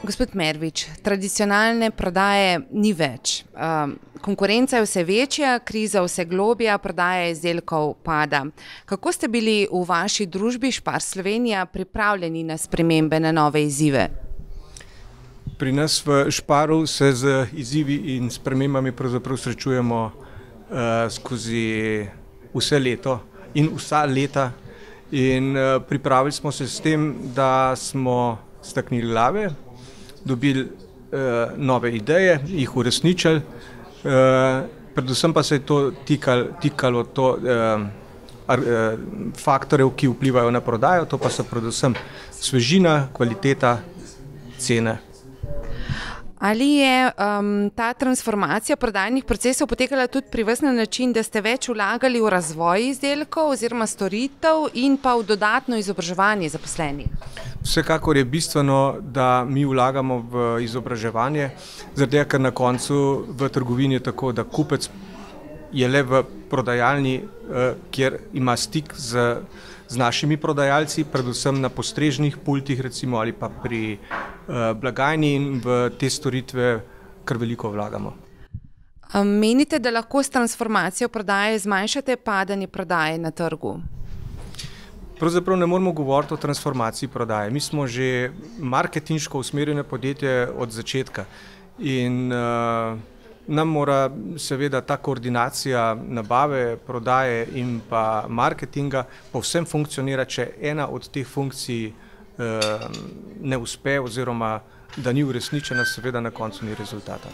Gospod Mervič, tradicionalne prodaje ni več. Konkurenca je vse večja, kriza vse globlja, prodaja izdelkov pada. Kako ste bili v vaši družbi Spar Slovenija pripravljeni na spremembe, na nove izzive? Pri nas v Sparu se z izzivi in spremembami pravzaprav srečujemo skozi vse leto in vsa leta. In pripravili smo se s tem, da smo staknili glave, dobili nove ideje, jih uresničili, predvsem pa se je to tikalo faktorjev, ki vplivajo na prodajo, to pa so predvsem svežina, kvaliteta, cene. Ali je ta transformacija prodajnih procesov potekala tudi pri vas na način, da ste več vlagali v razvoj izdelkov oziroma storitev in pa v dodatno izobraževanje zaposlenih? Vsekakor je bistveno, da mi vlagamo v izobraževanje, zaradi tega, ker na koncu v trgovini je tako, da kupec je le v prodajalni, kjer ima stik z našimi prodajalci, predvsem na postrežnih pultih recimo ali pa pri blagajni, in v te storitve kar veliko vlagamo. Menite, da lahko s transformacijo prodaje zmanjšate padanje prodaje na trgu? Pravzaprav ne moramo govoriti o transformaciji prodaje. Mi smo že marketinško usmerjene podjetje od začetka in nam mora seveda ta koordinacija nabave, prodaje in pa marketinga povsem funkcionira. Če ena od teh funkcij ne uspe oziroma da ni uresničena, seveda na koncu ni rezultata.